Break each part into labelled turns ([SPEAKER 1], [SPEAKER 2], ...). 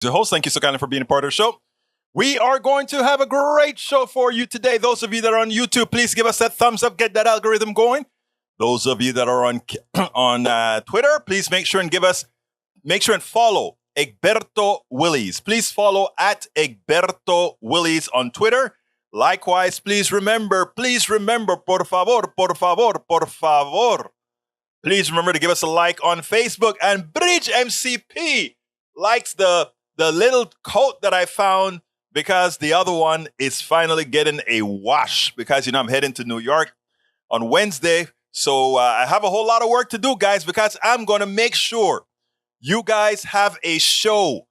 [SPEAKER 1] The host, thank you so kindly for being a part of the show. We are going to have a great show for you today. Those of you that are on YouTube, please give us that thumbs up, get that algorithm going. Those of you that are on Twitter, please make sure and follow Egberto Willies. Please follow at Egberto Willies on Twitter. Likewise, please remember, por favor, please remember to give us a like on Facebook. And Bridge MCP likes the little quote that I found because the other one is finally getting a wash because, I'm heading to New York on Wednesday. So I have a whole lot of work to do, guys, because I'm going to make sure you guys have a show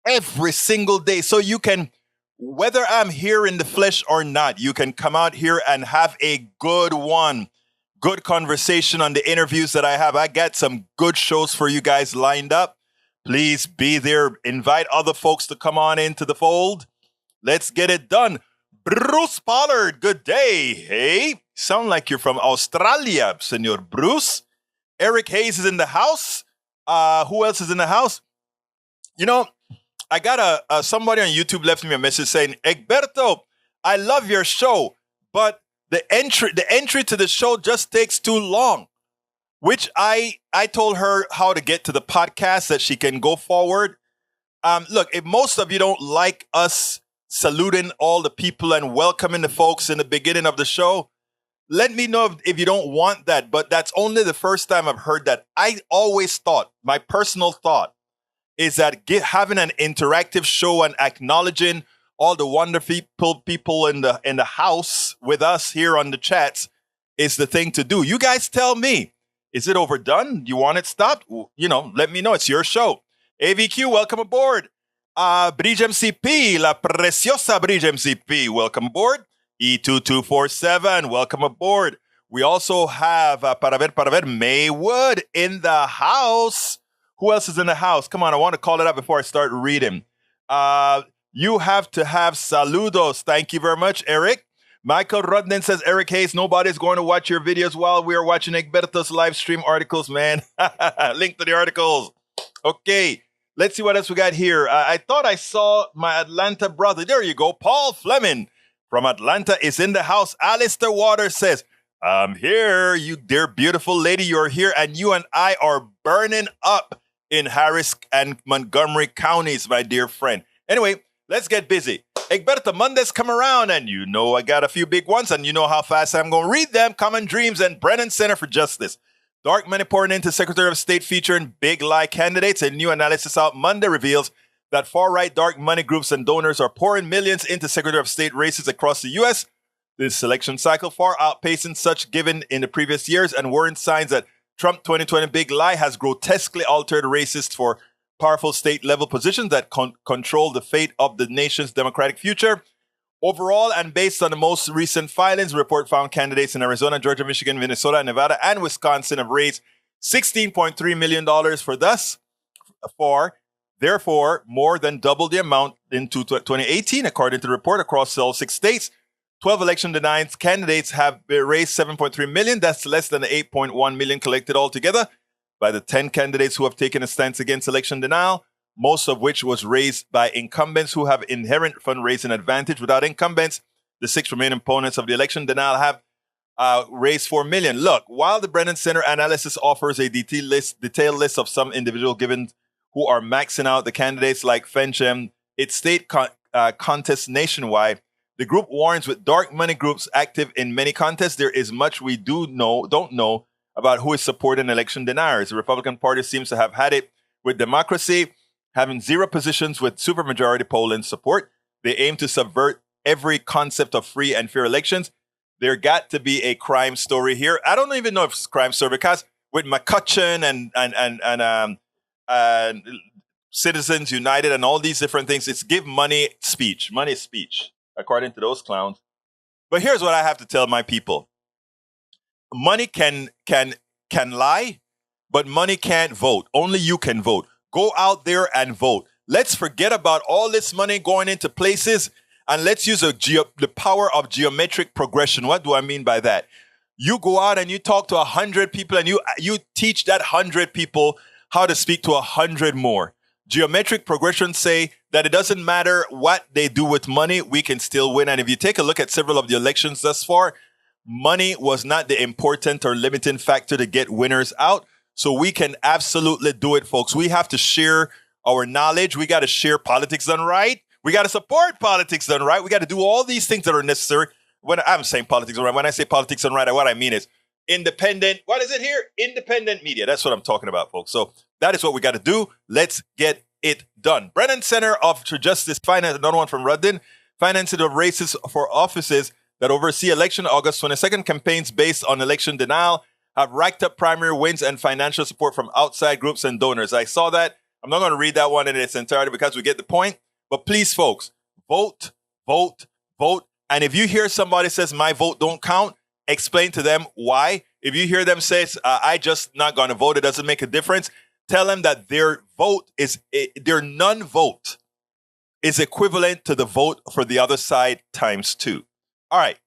[SPEAKER 1] every single day. So you can, whether I'm here in the flesh or not, you can come out here and have a good conversation on the interviews that I have. I got some good shows for you guys lined up. Please be there. Invite other folks to come on into the fold. Let's get it done. Bruce Pollard, good day. Hey, sound like you're from Australia, Senor Bruce. Eric Hayes is in the house. Who else is in the house? I got somebody on YouTube left me a message saying, Egberto, I love your show, but the entry to the show just takes too long. Which I told her how to get to the podcast that she can go forward. Look, if most of you don't like us saluting all the people and welcoming the folks in the beginning of the show, let me know if you don't want that. But that's only the first time I've heard that. I always thought, my personal thought, is that having an interactive show and acknowledging all the wonderful people in the house with us here on the chats is the thing to do. You guys tell me. Is it overdone? Do you want it stopped? Let me know. It's your show. AVQ, welcome aboard. Bridge MCP, La Preciosa Bridge MCP, welcome aboard. E2247, welcome aboard. We also have para ver, Maywood in the house. Who else is in the house? Come on, I want to call it out before I start reading. You have to have saludos. Thank you very much, Eric. Michael Rudden says, Eric Hayes, nobody's going to watch your videos while we are watching Egberto's live stream articles, man. Link to the articles. Okay, let's see what else we got here. I thought I saw my Atlanta brother. There you go. Paul Fleming from Atlanta is in the house. Alistair Waters says, I'm here. You dear beautiful lady, you're here. And you and I are burning up in Harris and Montgomery counties, my dear friend. Anyway, let's get busy. Egberto, Mondays come around, and I got a few big ones, and you know how fast I'm going to read them. Common Dreams and Brennan Center for Justice. Dark money pouring into Secretary of State featuring big lie candidates. A new analysis out Monday reveals that far-right dark money groups and donors are pouring millions into Secretary of State races across the U.S. This election cycle far outpacing such given in the previous years and warrant signs that Trump 2020 big lie has grotesquely altered races for powerful state-level positions that control the fate of the nation's democratic future. Overall, and based on the most recent filings, the report found candidates in Arizona, Georgia, Michigan, Minnesota, Nevada, and Wisconsin have raised $16.3 million therefore, more than double the amount in 2018, according to the report, across all 6 states. 12 election-denying candidates have raised $7.3 million. That's less than the $8.1 million collected altogether by the 10 candidates who have taken a stance against election denial, most of which was raised by incumbents who have inherent fundraising advantage. Without incumbents, the 6 remaining opponents of the election denial have raised $4 million. Look, while the Brennan Center analysis offers a detailed list of some individual given who are maxing out the candidates like Fenchem, its state contests nationwide, the group warns with dark money groups active in many contests, there is much we don't know about who is supporting election deniers. The Republican Party seems to have had it with democracy, having 0 positions with supermajority polling support. They aim to subvert every concept of free and fair elections. There got to be a crime story here. I don't even know if it's a crime story because with McCutcheon and Citizens United and all these different things, it's give money speech. Money is speech, according to those clowns. But here's what I have to tell my people. Money can lie, but money can't vote. Only you can vote. Go out there and vote. Let's forget about all this money going into places and let's use the power of geometric progression. What do I mean by that? You go out and you talk to 100 people and you teach that 100 people how to speak to 100 more. Geometric progressions say that it doesn't matter what they do with money, we can still win. And if you take a look at several of the elections thus far, money was not the important or limiting factor to get winners out. So we can absolutely do it, folks. We have to share our knowledge. We got to share politics done right. We got to support politics done right. We got to do all these things that are necessary. When I'm saying politics done right, when I say politics done right, what I mean is independent. What is it here? Independent media. That's what I'm talking about, folks. So that is what we got to do. Let's get it done. Brennan Center of Justice Finance, another one from Rudden, financing of races for offices that oversee election August 22nd campaigns based on election denial have racked up primary wins and financial support from outside groups and donors. I saw that. I'm not going to read that one in its entirety because we get the point. But please, folks, vote, vote, vote. And if you hear somebody says my vote don't count, explain to them why. If you hear them say, I just not going to vote, it doesn't make a difference. Tell them that their vote is, their non-vote is equivalent to the vote for the other side times 2. All right.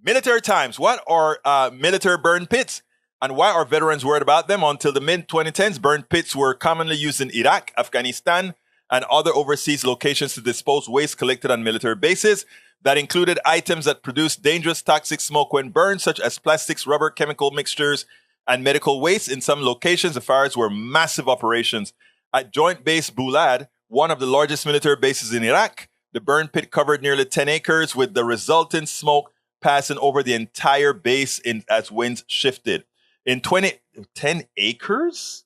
[SPEAKER 1] Military times. What are military burn pits? And why are veterans worried about them? Until the mid-2010s, burn pits were commonly used in Iraq, Afghanistan, and other overseas locations to dispose waste collected on military bases. That included items that produced dangerous toxic smoke when burned, such as plastics, rubber, chemical mixtures, and medical waste. In some locations, the fires were massive operations. At Joint Base Bulad, one of the largest military bases in Iraq, the burn pit covered nearly 10 acres, with the resultant smoke passing over the entire base as winds shifted. 10 acres?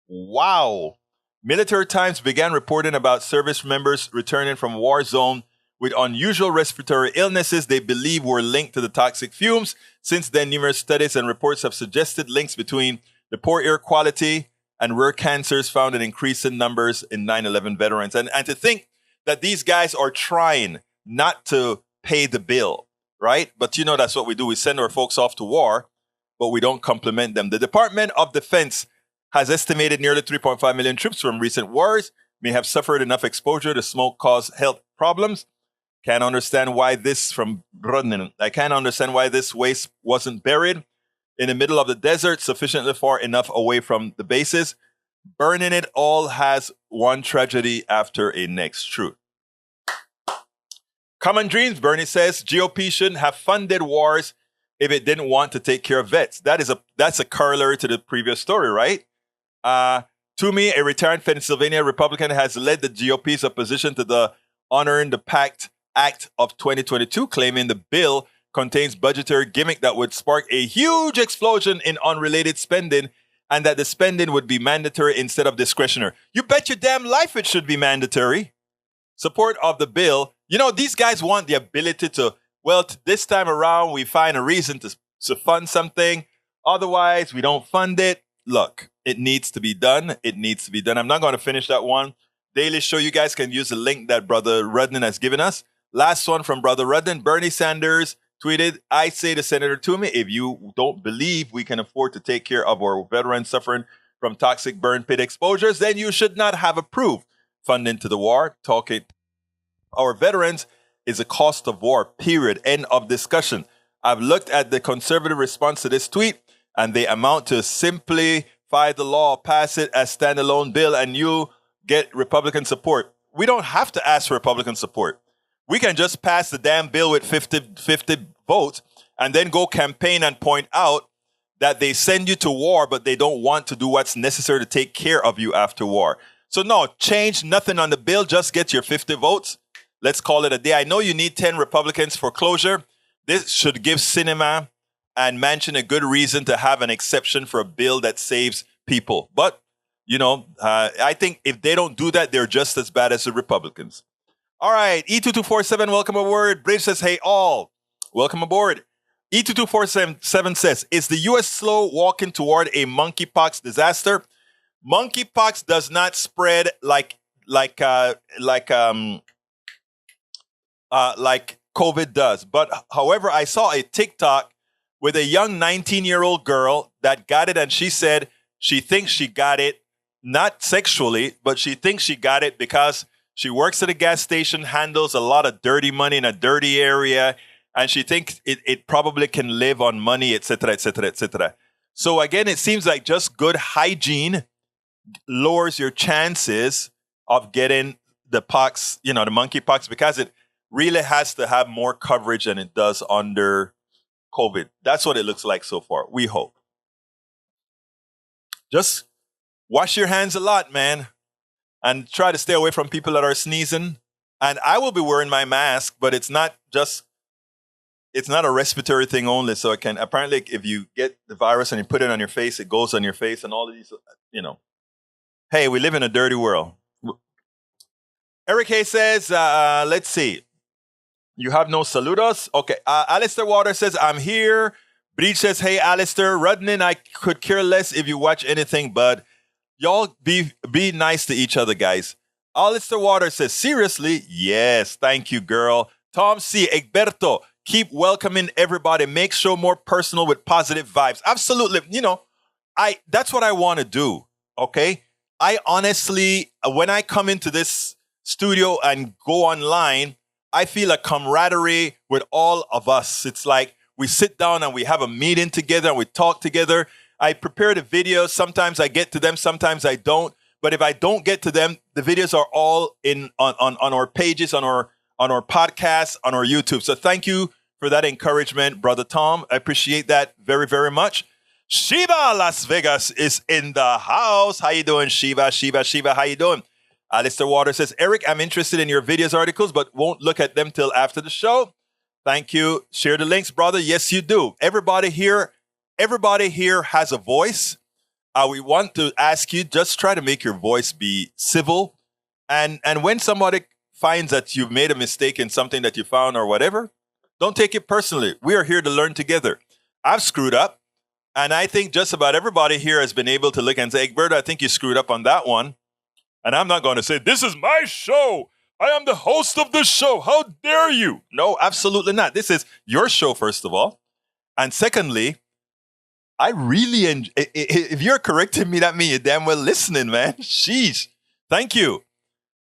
[SPEAKER 1] Wow. Military Times began reporting about service members returning from war zone with unusual respiratory illnesses they believe were linked to the toxic fumes. Since then, numerous studies and reports have suggested links between the poor air quality and rare cancers found in increasing numbers in 9/11 veterans. And to think that these guys are trying not to pay the bill, right? But you know, that's what we do. We send our folks off to war, but we don't compliment them. The Department of Defense has estimated nearly 3.5 million troops from recent wars may have suffered enough exposure to smoke-caused health problems. Can't understand why this I can't understand why this waste wasn't buried in the middle of the desert, sufficiently far enough away from the bases. Burning it all has one tragedy after a next truth. Common Dreams, Bernie says, GOP shouldn't have funded wars if it didn't want to take care of vets. That's a corollary to the previous story, right? Toomey, a retired Pennsylvania Republican, has led the GOP's opposition to the Honoring the Pact Act of 2022, claiming the bill contains budgetary gimmick that would spark a huge explosion in unrelated spending and that the spending would be mandatory instead of discretionary. You bet your damn life it should be mandatory. Support of the bill. You know, these guys want the ability to, well, this time around, we find a reason to fund something. Otherwise, we don't fund it. Look, it needs to be done. It needs to be done. I'm not going to finish that one. Daily Show, you guys can use the link that Brother Rudden has given us. Last one from Brother Rudden. Bernie Sanders tweeted, I say to Senator Toomey, if you don't believe we can afford to take care of our veterans suffering from toxic burn pit exposures, then you should not have approved funding to the war. Talking our veterans is a cost of war, period. End of discussion. I've looked at the conservative response to this tweet, and they amount to simplify the law, pass it as standalone bill, and you get Republican support. We don't have to ask for Republican support. We can just pass the damn bill with 50 votes and then go campaign and point out that they send you to war, but they don't want to do what's necessary to take care of you after war. So no, change nothing on the bill. Just get your 50 votes. Let's call it a day. I know you need 10 Republicans for closure. This should give Sinema and Manchin a good reason to have an exception for a bill that saves people. But, you know, I think if they don't do that, they're just as bad as the Republicans. All right, E2247, welcome aboard. Bridge says, hey, all, welcome aboard. E2247 says, is the U.S. slow walking toward a monkeypox disaster? Monkeypox does not spread like COVID does. But however, I saw a TikTok with a young 19-year-old girl that got it, and she said she thinks she got it, not sexually, but she thinks she got it because she works at a gas station, handles a lot of dirty money in a dirty area, and she thinks it probably can live on money, etc., etc., etc. So again, it seems like just good hygiene lowers your chances of getting the pox, the monkeypox, because it really has to have more coverage than it does under COVID. That's what it looks like so far. We hope. Just wash your hands a lot, man, and try to stay away from people that are sneezing. And I will be wearing my mask, but it's not a respiratory thing only. So it can, apparently, if you get the virus and you put it on your face, it goes on your face and all of these, Hey, we live in a dirty world. Eric Hay says, let's see. You have no saludos? Okay. Alistair Water says, I'm here. Breach says, hey, Alistair. Rudnin, I could care less if you watch anything, but y'all be nice to each other, guys. Alistair Water says, seriously? Yes. Thank you, girl. Tom C. Egberto, keep welcoming everybody. Make show more personal with positive vibes. Absolutely. That's what I want to do. Okay. I honestly, when I come into this studio and go online, I feel a camaraderie with all of us. It's like we sit down and we have a meeting together and we talk together. I prepare the videos. Sometimes I get to them, sometimes I don't. But if I don't get to them, the videos are all on our pages, on our podcast, on our YouTube. So thank you for that encouragement, Brother Tom. I appreciate that very, very much. Shiva Las Vegas is in the house. How you doing, Shiva? Shiva, how you doing? Alistair Water says, Eric, I'm interested in your videos articles, but won't look at them till after the show. Thank you. Share the links, brother. Yes, you do. Everybody here has a voice. We want to ask you, just try to make your voice be civil. And when somebody finds that you've made a mistake in something that you found or whatever, don't take it personally. We are here to learn together. I've screwed up. And I think just about everybody here has been able to look and say, Egberto, I think you screwed up on that one. And I'm not going to say, this is my show. I am the host of the show. How dare you? No, absolutely not. This is your show, first of all. And secondly, I really enjoy, if you're correcting me, that means you're damn well listening, man. Sheesh. Thank you.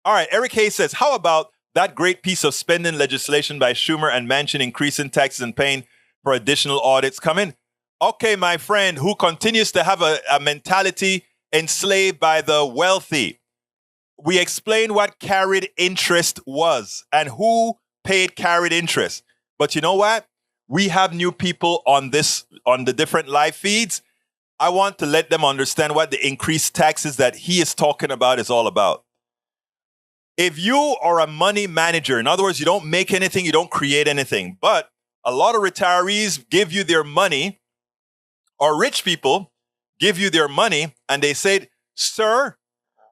[SPEAKER 1] All right. Eric Hayes says, how about that great piece of spending legislation by Schumer and Manchin increasing taxes and paying for additional audits coming? Okay, my friend, who continues to have a mentality enslaved by the wealthy. We explained what carried interest was and who paid carried interest. But you know what? We have new people on the different live feeds. I want to let them understand what the increased taxes that he is talking about is all about. If you are a money manager, in other words, you don't make anything, you don't create anything, but a lot of retirees give you their money, or rich people give you their money, and they say, sir,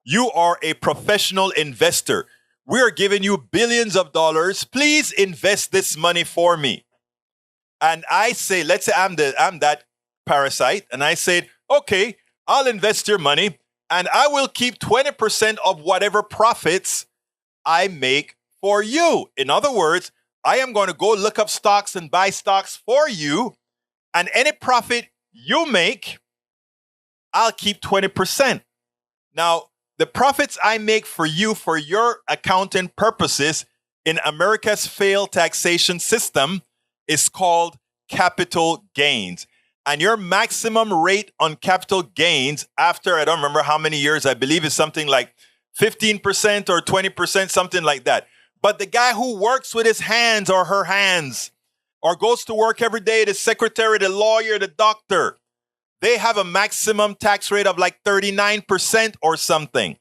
[SPEAKER 1] you are a professional investor. We are giving you billions of dollars. Please invest this money for me. And I say, let's say I'm that parasite, and I said, okay, I'll invest your money, and I will keep 20% of whatever profits I make for you. In other words, I am going to go look up stocks and buy stocks for you, and any profit you make, I'll keep 20%. Now, the profits I make for you for your accounting purposes in America's failed taxation system is called capital gains. And your maximum rate on capital gains after, I don't remember how many years, I believe is something like 15% or 20%, something like that. But the guy who works with his hands or her hands, or goes to work every day, the secretary, the lawyer, the doctor, they have a maximum tax rate of like 39% or something.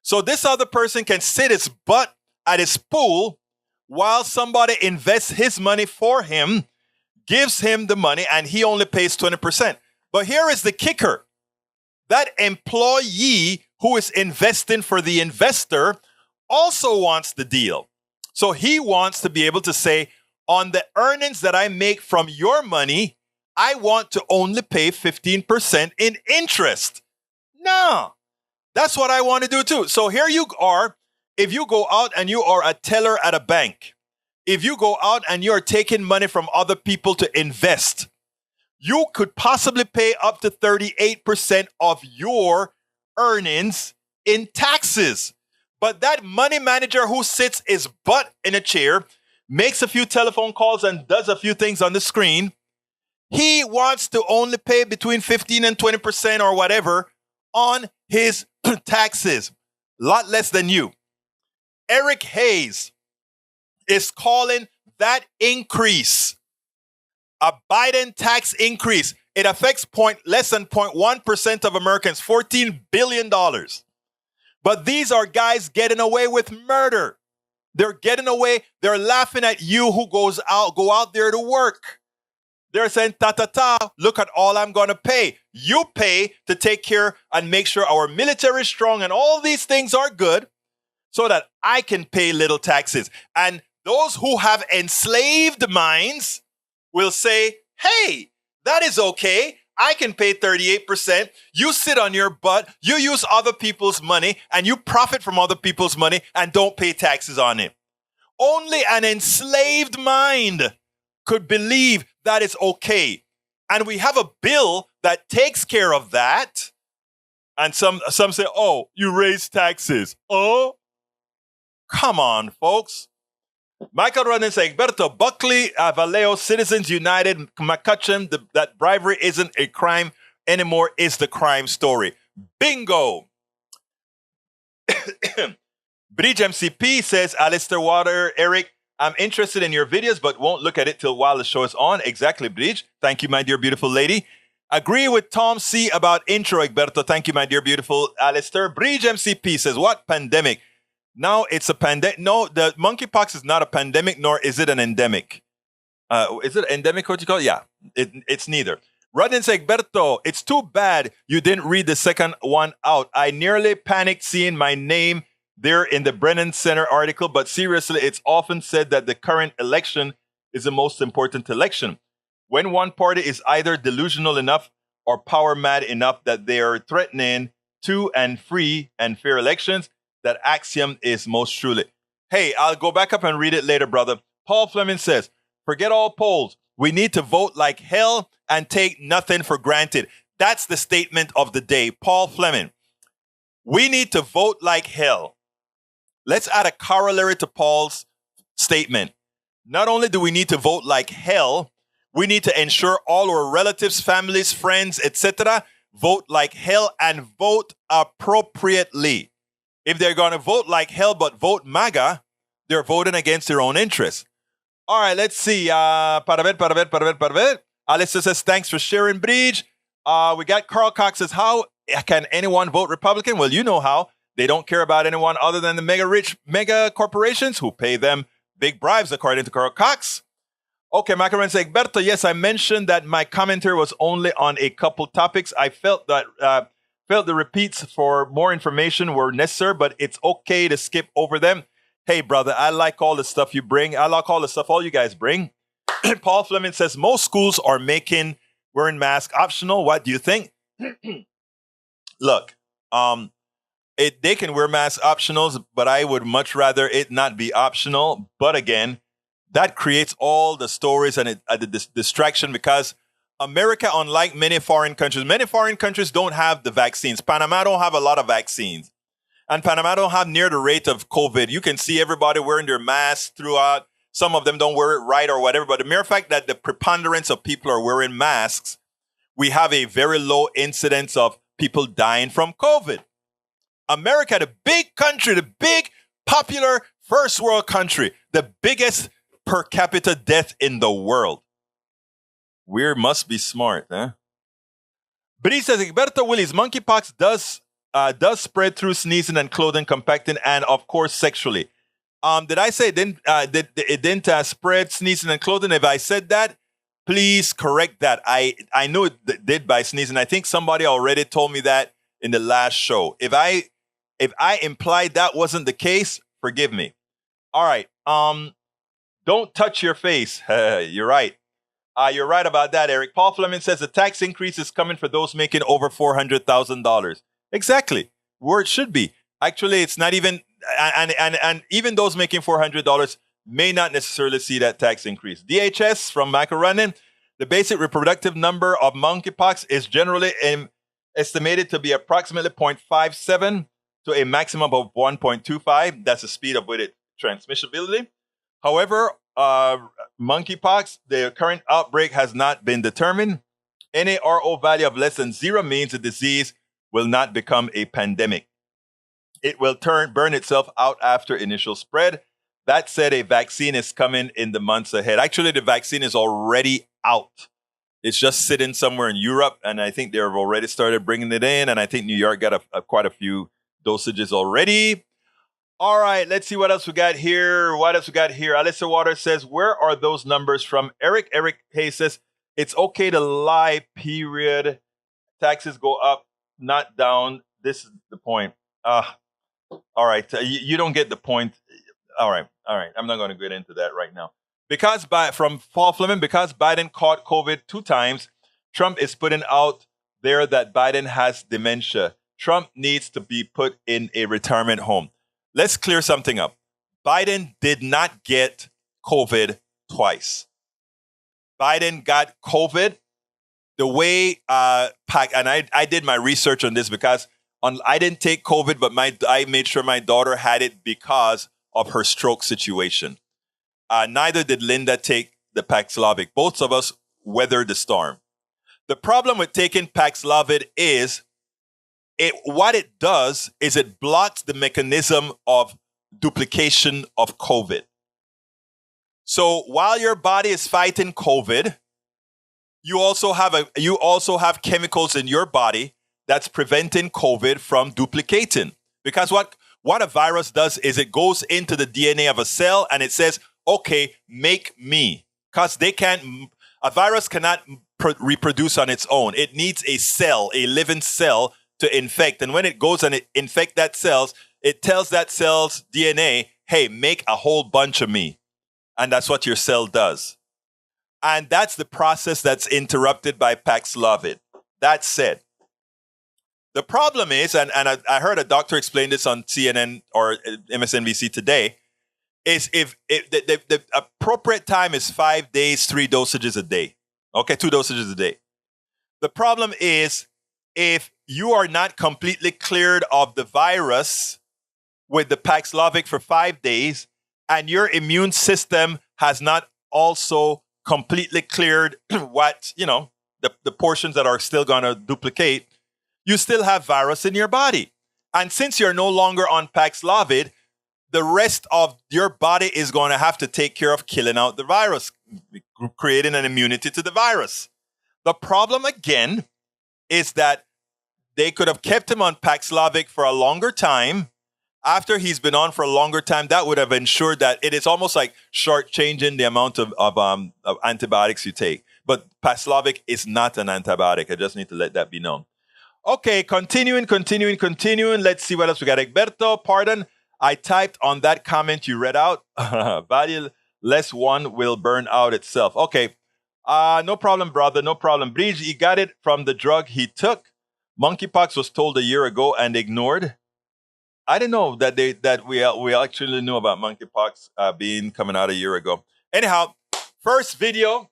[SPEAKER 1] So this other person can sit his butt at his pool while somebody invests his money for him, gives him the money, and he only pays 20%. But here is the kicker. That employee who is investing for the investor also wants the deal. So he wants to be able to say, on the earnings that I make from your money, I want to only pay 15% in interest. No, that's what I want to do too. So here you are. If you go out and you are a teller at a bank, if you go out and you're taking money from other people to invest, you could possibly pay up to 38% of your earnings in taxes. But that money manager who sits his butt in a chair, makes a few telephone calls and does a few things on the screen, he wants to only pay between 15 and 20% or whatever on his taxes, a lot less than you. Eric Hayes is calling that increase a Biden tax increase. It affects less than 0.1% of Americans, $14 billion. But these are guys getting away with murder. They're getting away. They're laughing at you who go out there to work. They're saying, ta-ta-ta, look at all I'm going to pay. You pay to take care and make sure our military is strong and all these things are good so that I can pay little taxes. And those who have enslaved minds will say, hey, that is okay. I can pay 38%. You sit on your butt. You use other people's money and you profit from other people's money and don't pay taxes on it. Only an enslaved mind could believe that is okay. And we have a bill that takes care of that. And some say, oh, you raise taxes. Oh, come on, folks. Michael Rodden says, Egberto, Buckley, Vallejo, Citizens United, McCutcheon, that bribery isn't a crime anymore, is the crime story. Bingo. Bridge MCP says, Alistair Water, Eric, I'm interested in your videos, but won't look at it till while the show is on. Exactly, Bridge. Thank you, my dear beautiful lady. Agree with Tom C. about intro, Egberto. Thank you, my dear beautiful Alistair. Bridge MCP says, what pandemic? Now it's a pandemic. No, the monkeypox is not a pandemic, nor is it an endemic. Is it endemic, what you call it? Yeah, it's neither. Rodden says, Egberto, it's too bad you didn't read the second one out. I nearly panicked seeing my name there in the Brennan Center article, but seriously, it's often said that the current election is the most important election. When one party is either delusional enough or power mad enough that they are threatening two and free and fair elections, that axiom is most truly. Hey, I'll go back up and read it later, brother. Paul Fleming says, forget all polls. We need to vote like hell and take nothing for granted. That's the statement of the day. Paul Fleming. We need to vote like hell. Let's add a corollary to Paul's statement. Not only do we need to vote like hell, we need to ensure all our relatives, families, friends, etc. vote like hell and vote appropriately. If they're going to vote like hell but vote MAGA, they're voting against their own interests. All right, let's see. Para ver. Alistair says, thanks for sharing, Bridge. We got Carl Cox says, how can anyone vote Republican? Well, you know how. They don't care about anyone other than the mega corporations who pay them big bribes, according to Carl Cox. Okay, Macaron says, Egberto, yes, I mentioned that my commentary was only on a couple topics. I felt that the repeats for more information were necessary, but it's okay to skip over them. Hey, brother, I like all the stuff you bring. I like all the stuff all you guys bring. Paul Fleming says, most schools are making wearing masks optional. What do you think? Look, they can wear mask optionals, but I would much rather it not be optional. But again, that creates all the stories and the distraction because America, unlike many foreign countries don't have the vaccines. Panama don't have a lot of vaccines. And Panama don't have near the rate of COVID. You can see everybody wearing their masks throughout. Some of them don't wear it right or whatever. But the mere fact that the preponderance of people are wearing masks, we have a very low incidence of people dying from COVID. America, the big country, the big popular first world country, the biggest per capita death in the world. We must be smart, huh? But he says, Egberto Willis, monkeypox does spread through sneezing and clothing compacting and, of course, sexually. Did I say it didn't spread sneezing and clothing? If I said that, please correct that. I knew it did by sneezing. I think somebody already told me that in the last show. If I implied that wasn't the case, forgive me. All right. Don't touch your face. You're right. You're right about that, Eric. Paul Fleming says the tax increase is coming for those making over $400,000. Exactly. Where it should be. Actually, it's not even, and even those making $400 may not necessarily see that tax increase. DHS from Macaroni, the basic reproductive number of monkeypox is generally estimated to be approximately 0.57 to a maximum of 1.25. That's the speed of with it transmissibility. However, monkeypox, the current outbreak has not been determined. Any RO value of less than 0 means the disease will not become a pandemic. it will burn itself out after initial spread. That said, a vaccine is coming in the months ahead. Actually, the vaccine is already out. It's just sitting somewhere in Europe, and I think they've already started bringing it in, and I think New York got quite a few dosages already. All right, let's see what else we got here. Alyssa Waters says, where are those numbers from? Eric Hayes says, it's okay to lie, period. Taxes go up, not down. This is the point. All right, you don't get the point. All right. I'm not going to get into that right now. From Paul Fleming, because Biden caught COVID 2 times, Trump is putting out there that Biden has dementia. Trump needs to be put in a retirement home. Let's clear something up. Biden did not get COVID twice. Biden got COVID the way, and I did my research on this because I didn't take COVID, but I made sure my daughter had it because of her stroke situation. Neither did Linda take the Paxlovid. Both of us weathered the storm. The problem with taking Paxlovid is what it does is it blocks the mechanism of duplication of COVID. So while your body is fighting COVID, you also have chemicals in your body that's preventing COVID from duplicating. Because what a virus does is it goes into the DNA of a cell and it says, okay, make me. Because a virus cannot reproduce on its own. It needs a cell, a living cell to infect. And when it goes and it infects that cells, it tells that cell's DNA, hey, make a whole bunch of me. And that's what your cell does. And that's the process that's interrupted by Paxlovid. That said, the problem is, and I heard a doctor explain this on CNN or MSNBC today, is if the appropriate time is 5 days, 3 dosages a day. Okay, 2 dosages a day. The problem is if you are not completely cleared of the virus with the Paxlovid for 5 days and your immune system has not also completely cleared the portions that are still going to duplicate, you still have virus in your body. And since you're no longer on Paxlovid, the rest of your body is going to have to take care of killing out the virus, creating an immunity to the virus. The problem, again, is that they could have kept him on Paxlovid for a longer time. After he's been on for a longer time, that would have ensured that it is almost like shortchanging the amount of antibiotics you take. But Paxlovid is not an antibiotic. I just need to let that be known. Okay, continuing. Let's see what else we got. Egberto, pardon. I typed on that comment you read out. Valueless one will burn out itself. Okay. No problem, brother. No problem. Bridge, he got it from the drug he took. Monkeypox was told a year ago and ignored. I didn't know that we actually knew about monkeypox coming out a year ago. Anyhow, first video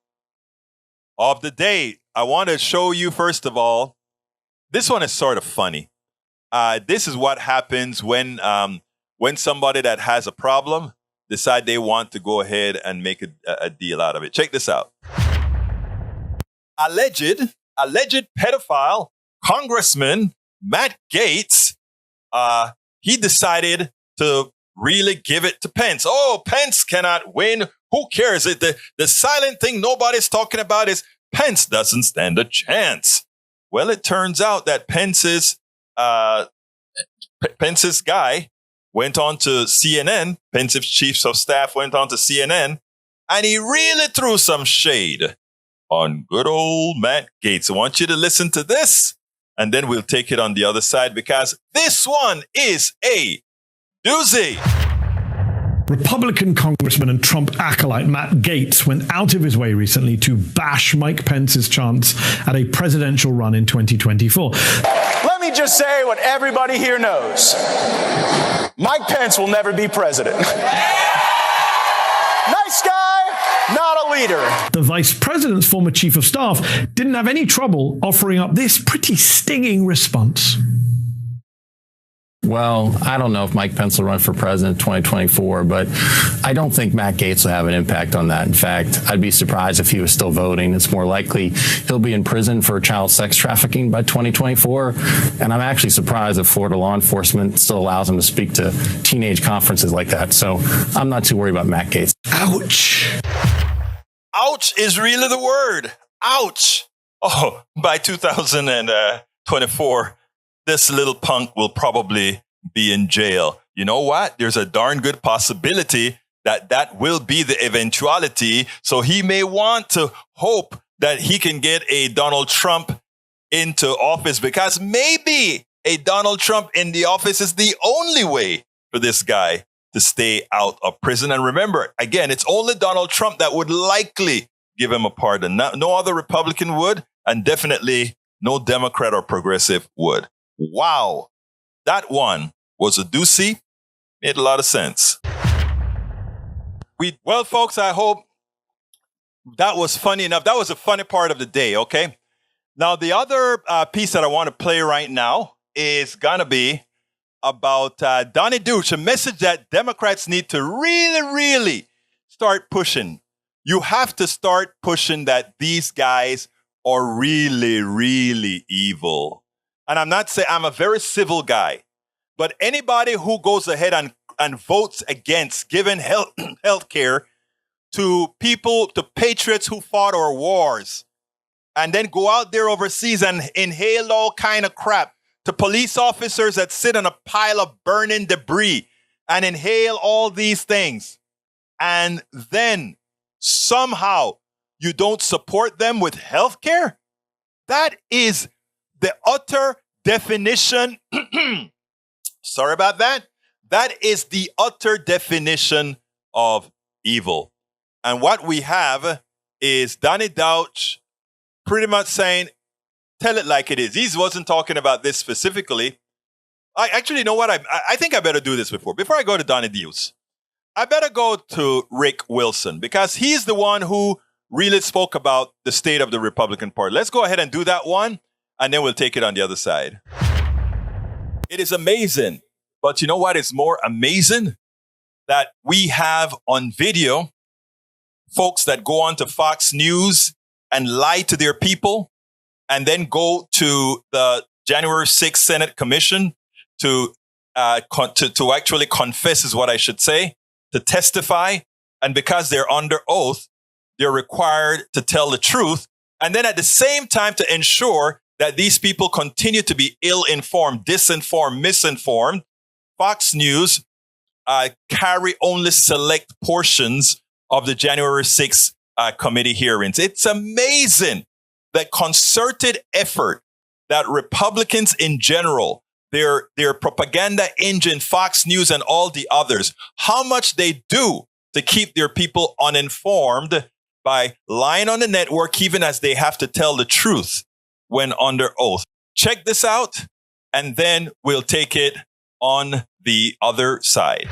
[SPEAKER 1] of the day. I want to show you, first of all, this one is sort of funny. This is what happens when somebody that has a problem decide they want to go ahead and make a deal out of it. Check this out. Alleged pedophile Congressman Matt Gaetz, he decided to really give it to Pence. Oh, Pence cannot win. Who cares? The silent thing nobody's talking about is Pence doesn't stand a chance. Well, it turns out that Pence's guy went on to CNN, Pence's chief of staff went on to CNN, and he really threw some shade on good old Matt Gaetz. I want you to listen to this, and then we'll take it on the other side, because this one is a doozy.
[SPEAKER 2] Republican Congressman and Trump acolyte Matt Gaetz went out of his way recently to bash Mike Pence's chance at a presidential run in 2024.
[SPEAKER 3] Let me just say what everybody here knows. Mike Pence will never be president. Nice guy, not a leader.
[SPEAKER 2] The vice president's former chief of staff didn't have any trouble offering up this pretty stinging response.
[SPEAKER 4] Well, I don't know if Mike Pence will run for president in 2024, but I don't think Matt Gaetz will have an impact on that. In fact, I'd be surprised if he was still voting. It's more likely he'll be in prison for child sex trafficking by 2024. And I'm actually surprised that Florida law enforcement still allows him to speak to teenage conferences like that. So I'm not too worried about Matt Gaetz.
[SPEAKER 2] Ouch.
[SPEAKER 1] Ouch is really the word. Ouch. Oh, by 2024, this little punk will probably be in jail. You know what? There's a darn good possibility that that will be the eventuality. So he may want to hope that he can get a Donald Trump into office, because maybe a Donald Trump in the office is the only way for this guy to stay out of prison. And remember, again, it's only Donald Trump that would likely give him a pardon. No other Republican would, and definitely no Democrat or progressive would. Wow. That one was a doozy. Made a lot of sense. Well, folks, I hope that was funny enough. That was a funny part of the day, okay? Now, the other piece that I want to play right now is going to be about Donny Deutsch, a message that Democrats need to really, really start pushing. You have to start pushing that these guys are really, really evil. And I'm not saying I'm a very civil guy, but anybody who goes ahead and votes against giving health care to people, to patriots who fought our wars, and then go out there overseas and inhale all kind of crap, to police officers that sit on a pile of burning debris and inhale all these things, and then somehow you don't support them with health care? That is the utter definition. Sorry about that. That is the utter definition of evil. And what we have is Donny Deutsch pretty much saying, tell it like it is. He wasn't talking about this specifically. I actually, you know what? I think I better do this before I go to Donny Deutsch. I better go to Rick Wilson, because he's the one who really spoke about the state of the Republican Party. Let's go ahead and do that one, and then we'll take it on the other side. It is amazing. But you know what is more amazing? That we have on video folks that go on to Fox News and lie to their people, and then go to the January 6th Senate Commission to actually confess, is what I should say, to testify. And because they're under oath, they're required to tell the truth. And then at the same time to ensure that these people continue to be ill-informed, disinformed, misinformed. Fox News carry only select portions of the January 6th committee hearings. It's amazing that concerted effort that Republicans in general, their propaganda engine, Fox News and all the others, how much they do to keep their people uninformed by lying on the network, even as they have to tell the truth when under oath. Check this out, and then we'll take it on the other side.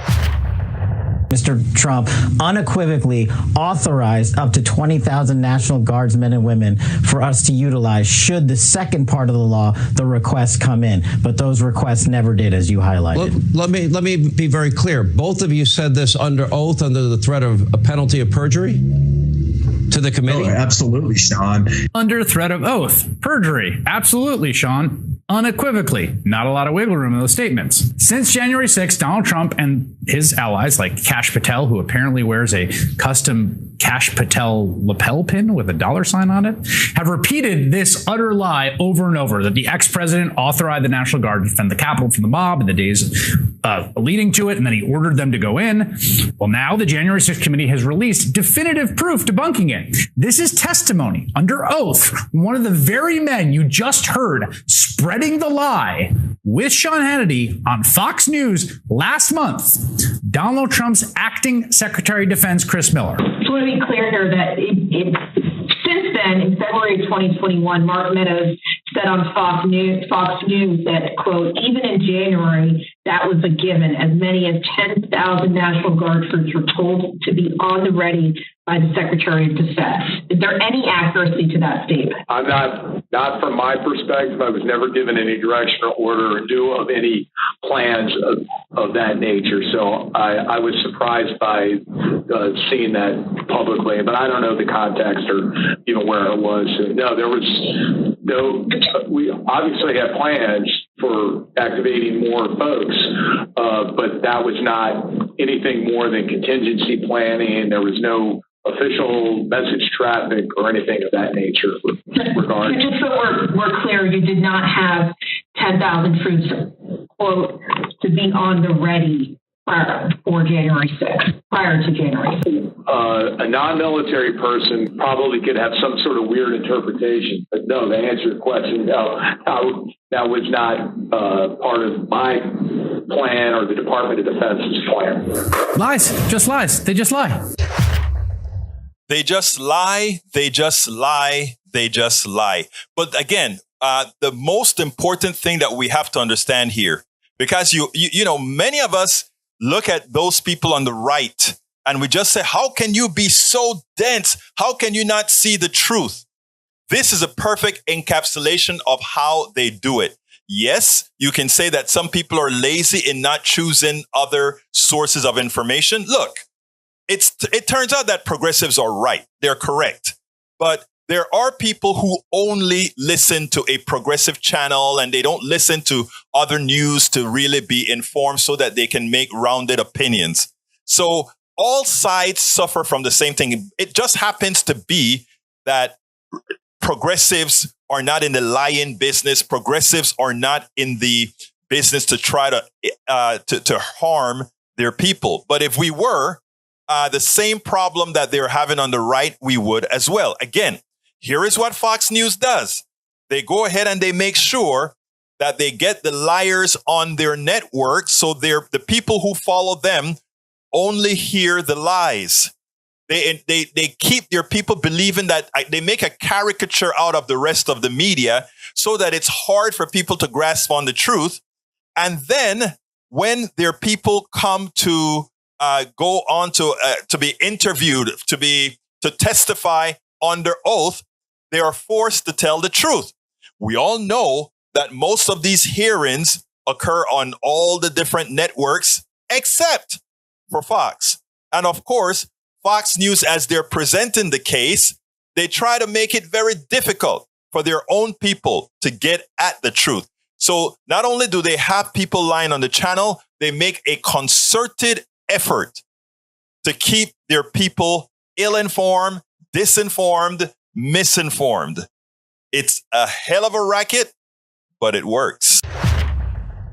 [SPEAKER 5] Mr. Trump unequivocally authorized up to 20,000 National Guardsmen and women for us to utilize should the second part of the law, the requests, come in. But those requests never did, as you highlighted.
[SPEAKER 6] Let me be very clear. Both of you said this under oath, under the threat of a penalty of perjury to the committee?
[SPEAKER 7] Oh, absolutely, Sean.
[SPEAKER 8] Under threat of oath. Perjury. Absolutely, Sean. Unequivocally. Not a lot of wiggle room in those statements. Since January 6th, Donald Trump and his allies, like Kash Patel, who apparently wears a custom Kash Patel lapel pin with a $sign on it, have repeated this utter lie over and over, that the ex-president authorized the National Guard to defend the Capitol from the mob in the days leading to it, and then he ordered them to go in. Well, now the January 6th committee has released definitive proof debunking it. This is testimony under oath. One of the very men you just heard spreading the lie with Sean Hannity on Fox News last month, Donald Trump's acting Secretary of Defense, Chris Miller.
[SPEAKER 9] I just want to be clear here that since then, in February of 2021, Mark Meadows said
[SPEAKER 7] said on Fox News that, quote, even in January, that was a given. As many as 10,000 National Guard troops were told to be on the ready by the Secretary of Defense. Is there any accuracy to that statement?
[SPEAKER 9] I'm not from my perspective. I was never given any direction or order or knew of any plans of that nature. So I was surprised by seeing that publicly, but I don't know the context or even where it was. No, there was no, we obviously had plans for activating more folks, but that was not anything more than contingency planning. There was no official message traffic or anything of that nature.
[SPEAKER 7] Just so we're clear, you did not have 10,000 troops, quote, to be on the ready for January 6th, prior to January 6th.
[SPEAKER 9] A non-military person probably could have some sort of weird interpretation, but no, to answer your question, no, that was not part of my plan or the Department of Defense's plan.
[SPEAKER 8] Lies, just lies. They just lie.
[SPEAKER 1] They just lie, they just lie, they just lie. But again, the most important thing that we have to understand here, because you know, many of us look at those people on the right and we just say, how can you be so dense? How can you not see the truth? This is a perfect encapsulation of how they do it. Yes, you can say that some people are lazy in not choosing other sources of information. Look, it turns out that progressives are right. They're correct. But there are people who only listen to a progressive channel and they don't listen to other news to really be informed so that they can make rounded opinions. So all sides suffer from the same thing. It just happens to be that progressives are not in the lying business. Progressives are not in the business to try to harm their people. But if we were, the same problem that they're having on the right, we would as well. Again, here is what Fox News does. They go ahead and they make sure that they get the liars on their network so the people who follow them only hear the lies. They keep their people believing that they make a caricature out of the rest of the media so that it's hard for people to grasp on the truth. And then when their people come to go on to be interviewed, to testify under oath, they are forced to tell the truth. We all know that most of these hearings occur on all the different networks except for Fox. And of course, Fox News, as they're presenting the case, they try to make it very difficult for their own people to get at the truth. So not only do they have people lying on the channel, they make a concerted effort to keep their people ill-informed, disinformed, misinformed. It's a hell of a racket, but it works.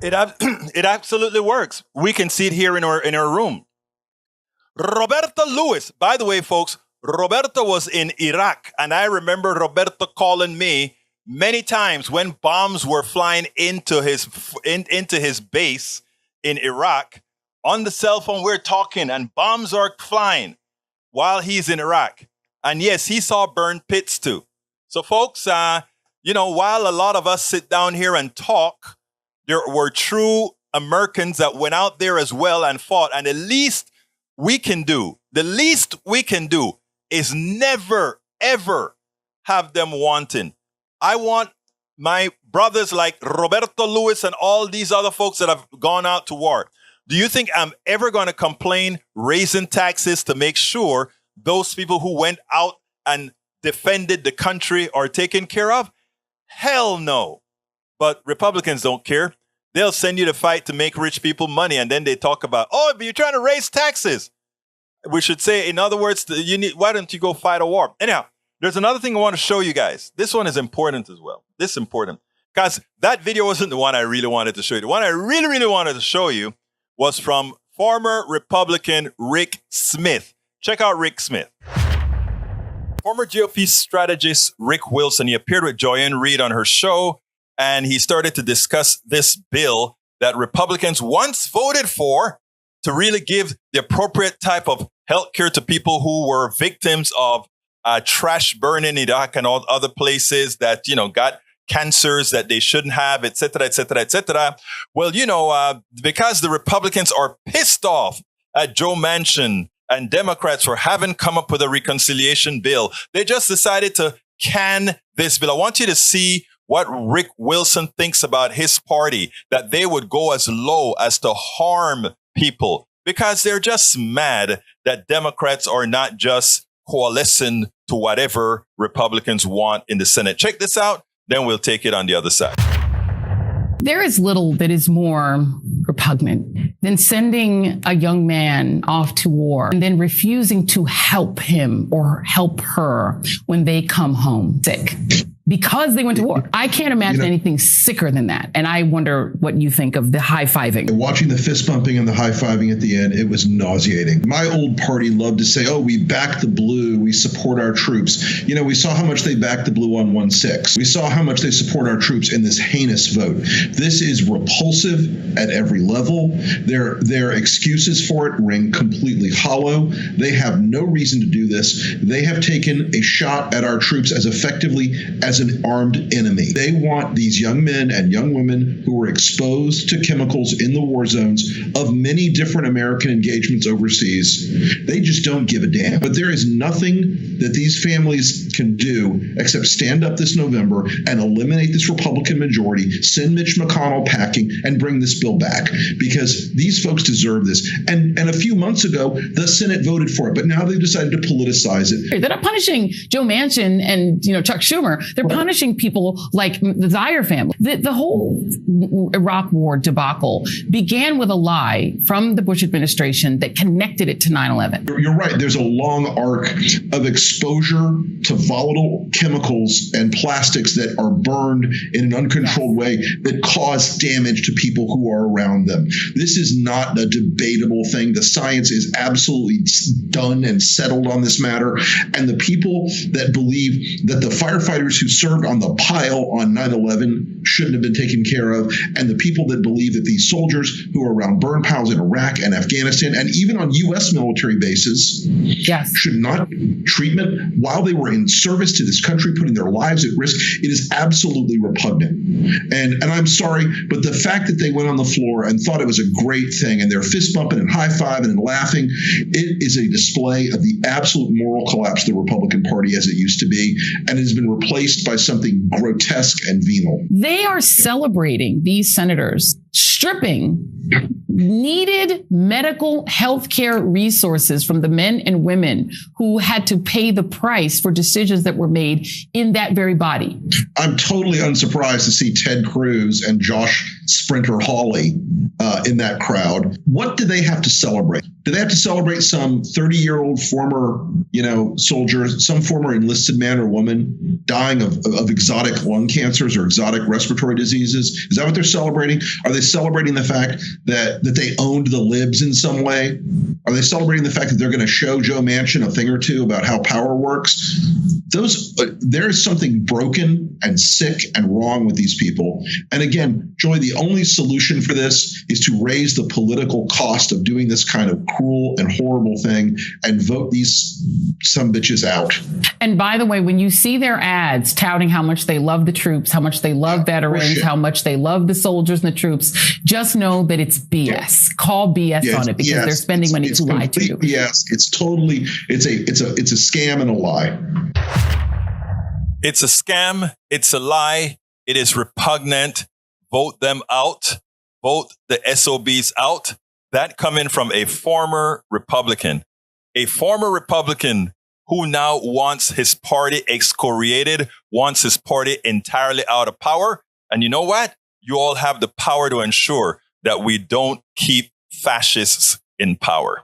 [SPEAKER 1] It absolutely works. We can see it here in our room. Roberto Lewis, by the way, folks, Roberto was in Iraq, and I remember Roberto calling me many times when bombs were flying into his base in Iraq. On the cell phone, we're talking, and bombs are flying while he's in Iraq. And yes, he saw burned pits too. So, folks, while a lot of us sit down here and talk, there were true Americans that went out there as well and fought. And the least we can do is never, ever have them wanting. I want my brothers like Roberto Lewis and all these other folks that have gone out to war. Do you think I'm ever going to complain raising taxes to make sure those people who went out and defended the country are taken care of? Hell no. But Republicans don't care. They'll send you to fight to make rich people money, and then they talk about, but you're trying to raise taxes. We should say, in other words, why don't you go fight a war? Anyhow, there's another thing I want to show you guys. This one is important as well. This is important because that video wasn't the one I really wanted to show you. The one I really, really wanted to show you was from former Republican Rick Smith. Check out Rick Smith. Former GOP strategist Rick Wilson, he appeared with Joyanne Reid on her show, and he started to discuss this bill that Republicans once voted for to really give the appropriate type of health care to people who were victims of trash burning in Iraq and all other places that, got cancers that they shouldn't have, et cetera, et cetera, et cetera. Well, because the Republicans are pissed off at Joe Manchin and Democrats for having come up with a reconciliation bill, they just decided to can this bill. I want you to see what Rick Wilson thinks about his party, that they would go as low as to harm people because they're just mad that Democrats are not just coalescing to whatever Republicans want in the Senate. Check this out, then we'll take it on the other side.
[SPEAKER 10] There is little that is more repugnant than sending a young man off to war and then refusing to help him or help her when they come home sick because they went to war. I can't imagine anything sicker than that. And I wonder what you think of the high-fiving.
[SPEAKER 11] Watching the fist bumping and the high-fiving at the end, it was nauseating. My old party loved to say, oh, we back the blue, we support our troops. We saw how much they backed the blue on 1-6. We saw how much they support our troops in this heinous vote. This is repulsive at every level. Their excuses for it ring completely hollow. They have no reason to do this. They have taken a shot at our troops as effectively as an armed enemy. They want these young men and young women who were exposed to chemicals in the war zones of many different American engagements overseas. They just don't give a damn. But there is nothing that these families can do except stand up this November and eliminate this Republican majority, send Mitch McConnell packing, and bring this bill back, because these folks deserve this. And a few months ago, the Senate voted for it, but now they've decided to politicize it.
[SPEAKER 10] They're not punishing Joe Manchin and Chuck Schumer. They're punishing people like the Zaire family. The whole Iraq war debacle began with a lie from the Bush administration that connected it to 9/11.
[SPEAKER 11] You're right. There's a long arc of exposure to volatile chemicals and plastics that are burned in an uncontrolled way that cause damage to people who are around them. This is not a debatable thing. The science is absolutely done and settled on this matter. And the people that believe that the firefighters who served on the pile on 9/11 shouldn't have been taken care of, and the people that believe that these soldiers who are around burn piles in Iraq and Afghanistan and even on U.S. military bases should not get treatment while they were in service to this country, putting their lives at risk. It is absolutely repugnant. And I'm sorry, but the fact that they went on the floor and thought it was a great thing and they're fist bumping and high-fiving and laughing, it is a display of the absolute moral collapse of the Republican Party as it used to be, and it has been replaced by something grotesque and venal.
[SPEAKER 10] They are celebrating, these senators, stripping needed medical health care resources from the men and women who had to pay the price for decisions that were made in that very body.
[SPEAKER 11] I'm totally unsurprised to see Ted Cruz and Josh Sprinter Hawley in that crowd. What do they have to celebrate? Do they have to celebrate some 30-year-old former, soldier, some former enlisted man or woman dying of exotic lung cancers or exotic respiratory diseases? Is that what they're celebrating? Are they celebrating the fact that they owned the libs in some way? Are they celebrating the fact that they're going to show Joe Manchin a thing or two about how power works? There is something broken and sick and wrong with these people. And again, Joy, the only solution for this is to raise the political cost of doing this kind of cruel and horrible thing and vote these sumbitches out.
[SPEAKER 10] And by the way, when you see their ads touting how much they love the troops, how much they love veterans, how much they love the soldiers and the troops, just know that it's BS. Call BS on it, because they're spending money to lie to you.
[SPEAKER 11] Yes, it's totally, it's a scam and a lie.
[SPEAKER 1] It's a scam. It's a lie. It is repugnant. Vote them out. Vote the SOBs out. That coming from a former Republican who now wants his party excoriated, wants his party entirely out of power. And you know what? You all have the power to ensure that we don't keep fascists in power.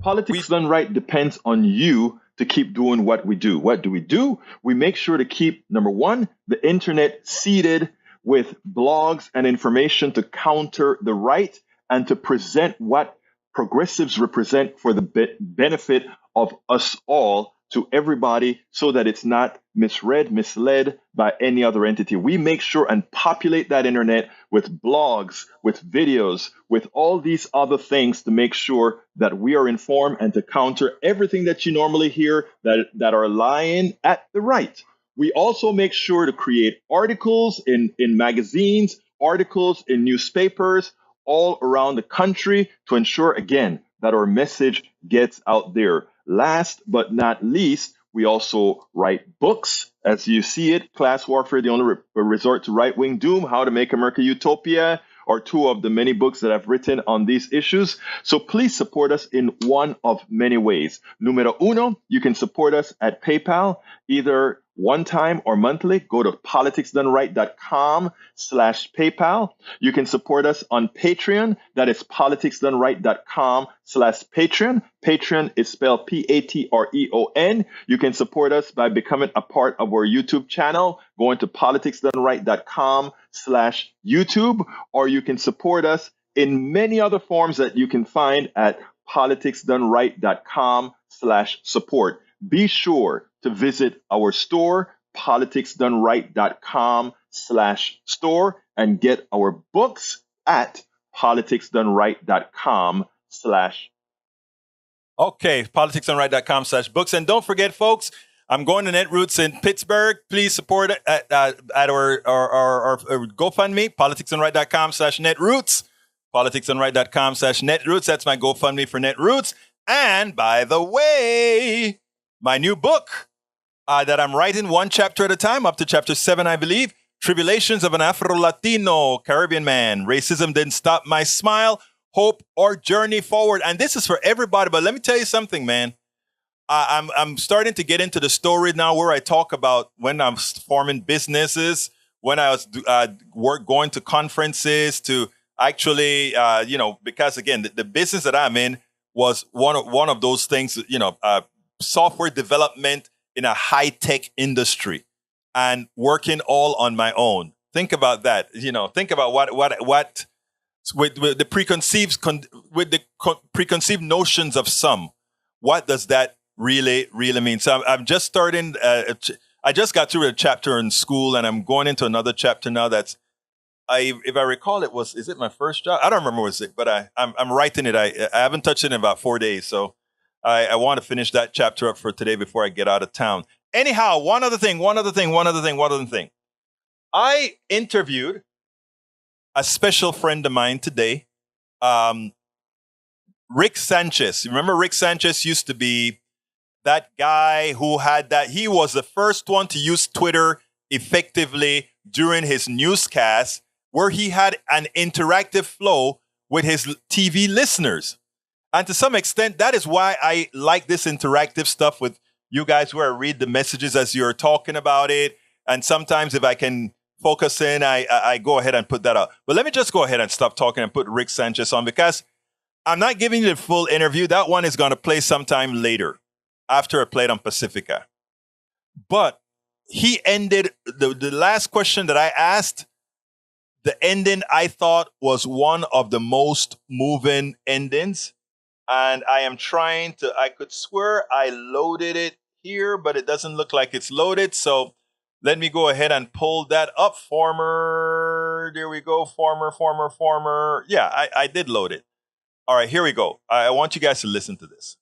[SPEAKER 1] Politics done right depends on you to keep doing what we do. What do? We make sure to keep, number one, the internet seeded with blogs and information to counter the right and to present what progressives represent for the benefit of us all to everybody, so that it's not misread, misled by any other entity. We make sure and populate that internet with blogs, with videos, with all these other things to make sure that we are informed and to counter everything that you normally hear that are lying at the right. We also make sure to create articles in magazines, articles in newspapers all around the country to ensure, again, that our message gets out there. Last but not least, we also write books. As you see it, Class Warfare, the Only Resort to Right-Wing Doom, How to Make America Utopia, are two of the many books that I've written on these issues. So please support us in one of many ways. Numero uno, you can support us at PayPal, either one time or monthly. Go to politicsdoneright.com/PayPal. You can support us on Patreon. That is politicsdoneright.com/Patreon. Patreon is spelled Patreon. You can support us by becoming a part of our YouTube channel, going to politicsdoneright.com/YouTube, or you can support us in many other forms that you can find at politicsdoneright.com/support. Be sure to visit our store, politicsdoneright.com/store, and get our books at politicsdoneright.com/. Okay, politicsdoneright.com/books. And don't forget, folks, I'm going to Netroots in Pittsburgh. Please support it at our GoFundMe, politicsdoneright.com/Netroots. politicsdoneright.com/Netroots. That's my GoFundMe for Netroots. And by the way, my new book that I'm writing one chapter at a time, up to chapter 7, I believe. Tribulations of an Afro-Latino Caribbean Man. Racism Didn't Stop My Smile, Hope, or Journey Forward. And this is for everybody. But let me tell you something, man. I'm starting to get into the story now where I talk about when I'm forming businesses, when I was going to conferences to actually, because again, the business that I'm in was one of those things, software development in a high-tech industry and working all on my own. Think about that. Think about what with the preconceived notions of some. What does that really mean? So I'm just starting. I just got through a chapter in school, and I'm going into another chapter now. If I recall, is it my first job? I don't remember what it was, but I'm writing it. I haven't touched it in about 4 days, so I want to finish that chapter up for today before I get out of town. Anyhow, one other thing. I interviewed a special friend of mine today, Rick Sanchez. You remember Rick Sanchez used to be that guy who he was the first one to use Twitter effectively during his newscast, where he had an interactive flow with his TV listeners. And to some extent, that is why I like this interactive stuff with you guys, where I read the messages as you're talking about it. And sometimes if I can focus in, I go ahead and put that out. But let me just go ahead and stop talking and put Rick Sanchez on, because I'm not giving you the full interview. That one is going to play sometime later after I played on Pacifica. But he ended the last question that I asked. The ending I thought was one of the most moving endings. And I could swear I loaded it here, but it doesn't look like it's loaded. So let me go ahead and pull that up. There we go. Former. Yeah, I did load it. All right, here we go. I want you guys to listen to this.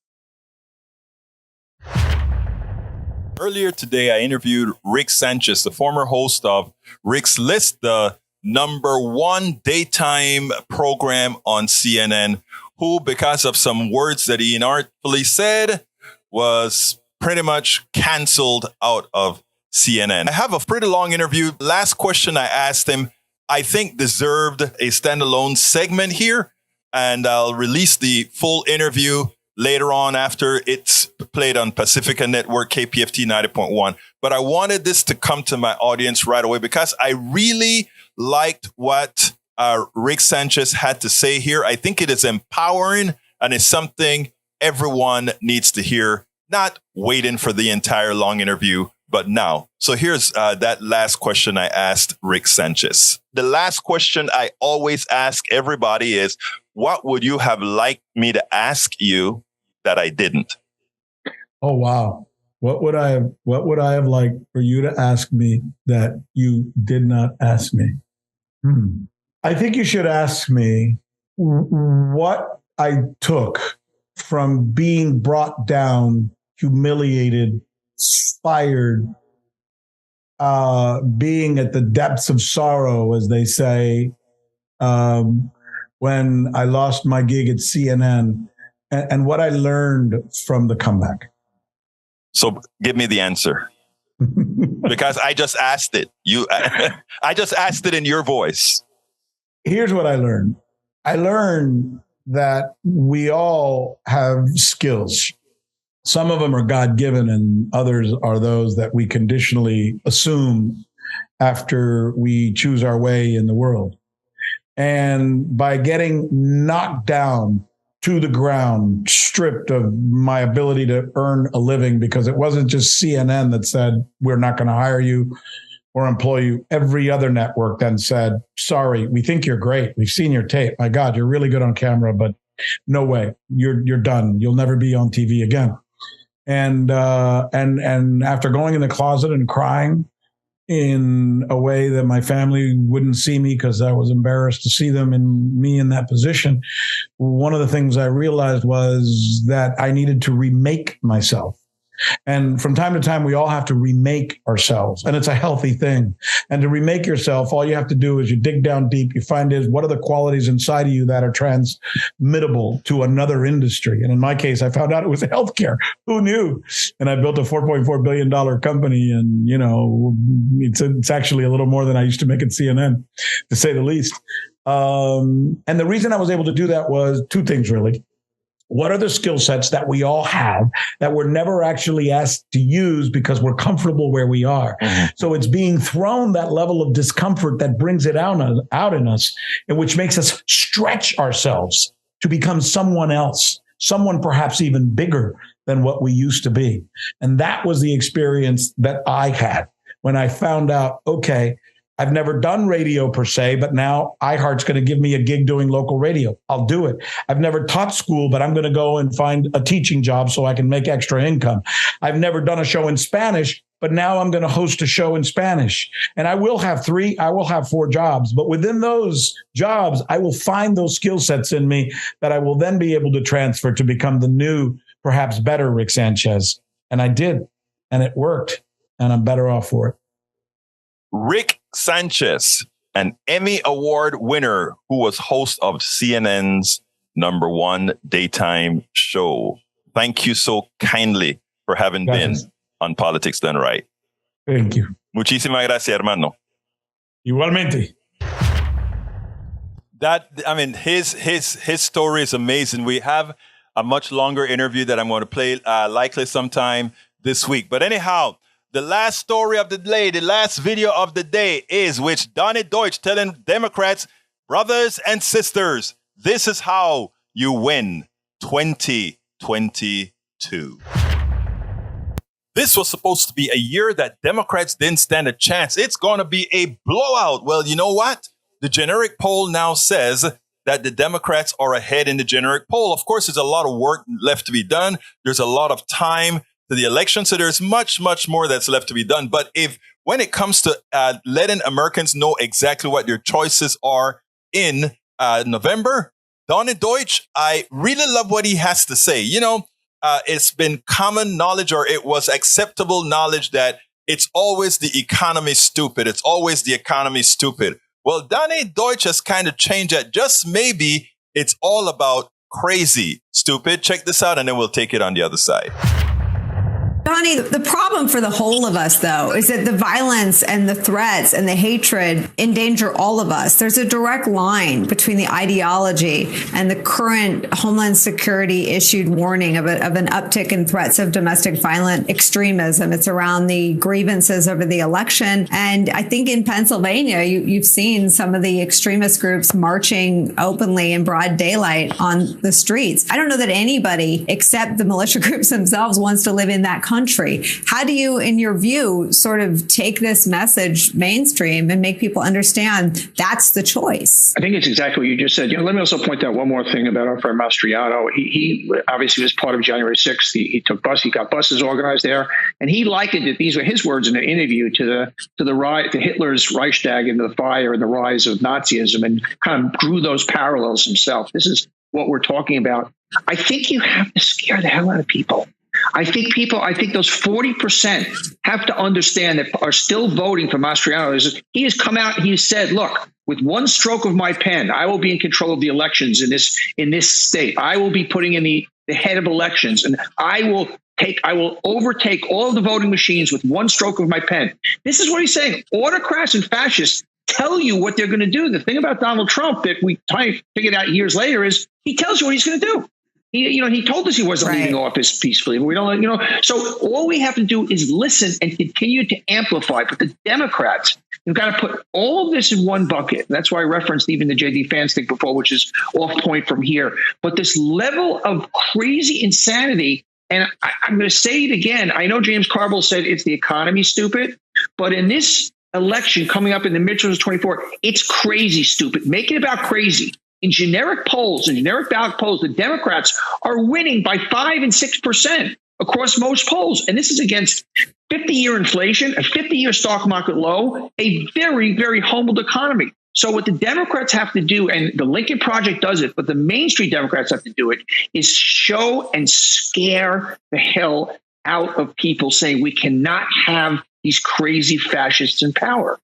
[SPEAKER 1] Earlier today, I interviewed Rick Sanchez, the former host of Rick's List, the #1 daytime program on CNN, who, because of some words that he inartfully said, was pretty much canceled out of CNN. I have a pretty long interview. Last question I asked him, I think deserved a standalone segment here, and I'll release the full interview later on after it's played on Pacifica Network, KPFT 90.1. But I wanted this to come to my audience right away because I really liked what Rick Sanchez had to say here. I think it is empowering and it's something everyone needs to hear, not waiting for the entire long interview, but now. So here's that last question I asked Rick Sanchez. The last question I always ask everybody is, what would you have liked me to ask you that I didn't?
[SPEAKER 2] Oh, wow. What would I have liked for you to ask me that you did not ask me? I think you should ask me what I took from being brought down, humiliated, fired, being at the depths of sorrow, as they say, when I lost my gig at CNN, and what I learned from the comeback.
[SPEAKER 1] So give me the answer. Because I just asked it. I just asked it in your voice.
[SPEAKER 2] Here's what I learned. I learned that we all have skills. Some of them are God-given and others are those that we conditionally assume after we choose our way in the world. And by getting knocked down to the ground, stripped of my ability to earn a living, because it wasn't just CNN that said, we're not going to hire you or employ you. Every other network then said, sorry, we think you're great. We've seen your tape. My God, you're really good on camera, but no way. You're done. You'll never be on TV again. And after going in the closet and crying in a way that my family wouldn't see me because I was embarrassed to see them and me in that position, one of the things I realized was that I needed to remake myself. And from time to time, we all have to remake ourselves, and it's a healthy thing. And to remake yourself, all you have to do is you dig down deep. You find is what are the qualities inside of you that are transmittable to another industry. And in my case, I found out it was healthcare. Who knew? And I built a $4.4 billion company, and it's actually a little more than I used to make at CNN, to say the least. And the reason I was able to do that was two things, really. What are the skill sets that we all have that we're never actually asked to use because we're comfortable where we are? Mm-hmm. So it's being thrown that level of discomfort that brings it out in us, and which makes us stretch ourselves to become someone else, someone perhaps even bigger than what we used to be. And that was the experience that I had when I found out, okay, I've never done radio per se, but now iHeart's going to give me a gig doing local radio. I'll do it. I've never taught school, but I'm going to go and find a teaching job so I can make extra income. I've never done a show in Spanish, but now I'm going to host a show in Spanish. And I will have 4 jobs, but within those jobs, I will find those skill sets in me that I will then be able to transfer to become the new, perhaps better Rick Sanchez. And I did, and it worked, and I'm better off for it.
[SPEAKER 1] Rick Sanchez, an Emmy Award winner who was host of CNN's #1 daytime show. Thank you so kindly for having been on Politics Done Right.
[SPEAKER 2] Thank you.
[SPEAKER 1] Muchísimas gracias, hermano.
[SPEAKER 2] Igualmente.
[SPEAKER 1] His story is amazing. We have a much longer interview that I'm going to play likely sometime this week. But anyhow, the last story of the day, the last video of the day is with Donny Deutsch telling Democrats, brothers and sisters, this is how you win 2022. This was supposed to be a year that Democrats didn't stand a chance. It's going to be a blowout. Well, you know what? The generic poll now says that the Democrats are ahead in the generic poll. Of course, there's a lot of work left to be done. There's a lot of time to the election. So there's much, much more that's left to be done. But when it comes to letting Americans know exactly what their choices are in November, Donny Deutsch, I really love what he has to say. It's been common knowledge, or it was acceptable knowledge, that it's always the economy stupid. It's always the economy stupid. Well, Donny Deutsch has kind of changed that. Just maybe it's all about crazy stupid. Check this out, and then we'll take it on the other side.
[SPEAKER 12] Donny, the problem for the whole of us, though, is that the violence and the threats and the hatred endanger all of us. There's a direct line between the ideology and the current Homeland Security issued warning of an uptick in threats of domestic violent extremism. It's around the grievances over the election. And I think in Pennsylvania, you've seen some of the extremist groups marching openly in broad daylight on the streets. I don't know that anybody except the militia groups themselves wants to live in that country. How do you, in your view, sort of take this message mainstream and make people understand that's the choice?
[SPEAKER 13] I think it's exactly what you just said. Let me also point out one more thing about our friend Mastriano. He obviously was part of January 6th. He got buses organized there, and he likened it. These were his words in an interview to Hitler's Reichstag and the fire and the rise of Nazism, and kind of drew those parallels himself. This is what we're talking about. I think you have to scare the hell out of people. I think those 40% have to understand that are still voting for Mastriano. He has come out and he has said, look, with one stroke of my pen, I will be in control of the elections in this state. I will be putting in the head of elections, and I will overtake all of the voting machines with one stroke of my pen. This is what he's saying. Autocrats and fascists tell you what they're going to do. The thing about Donald Trump that we figured out years later is he tells you what he's going to do. He told us he wasn't leaving office peacefully. We don't, so all we have to do is listen and continue to amplify. But the Democrats, they've got to put all of this in one bucket. That's why I referenced even the J.D. Vance thing before, which is off point from here. But this level of crazy insanity, and I'm going to say it again. I know James Carville said it's the economy, stupid, but in this election coming up in the midterms 24, it's crazy, stupid. Make it about crazy. In generic polls, in generic ballot polls, the Democrats are winning by 5 and 6% across most polls. And this is against 50-year inflation, a 50-year stock market low, a very, very humbled economy. So what the Democrats have to do, and the Lincoln Project does it, but the Main Street Democrats have to do it, is show and scare the hell out of people saying we cannot have these crazy fascists in power.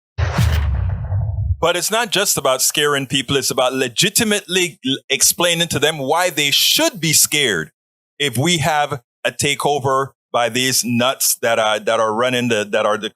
[SPEAKER 1] But it's not just about scaring people. It's about legitimately explaining to them why they should be scared if we have a takeover by these nuts that are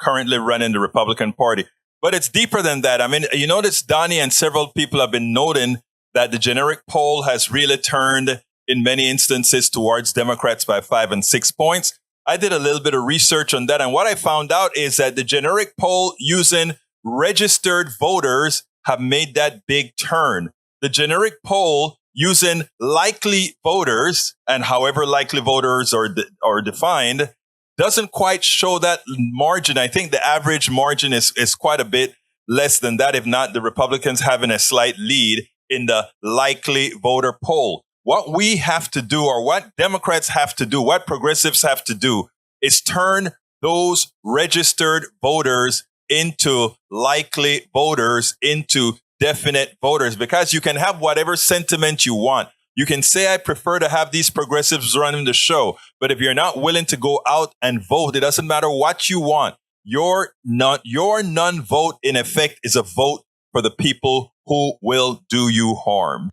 [SPEAKER 1] currently running the Republican Party. But it's deeper than that. I mean, you notice Donny and several people have been noting that the generic poll has really turned in many instances towards Democrats by 5 and 6 points. I did a little bit of research on that. And what I found out is that the generic poll using registered voters have made that big turn. The generic poll using likely voters, and however likely voters are defined, doesn't quite show that margin. I think the average margin is quite a bit less than that, if not the Republicans having a slight lead in the likely voter poll. What we have to do, or what Democrats have to do, what progressives have to do, is turn those registered voters into likely voters, into definite voters, because you can have whatever sentiment you want. You can say, I prefer to have these progressives running the show. But if you're not willing to go out and vote, it doesn't matter what you want. Your non-vote, in effect, is a vote for the people who will do you harm.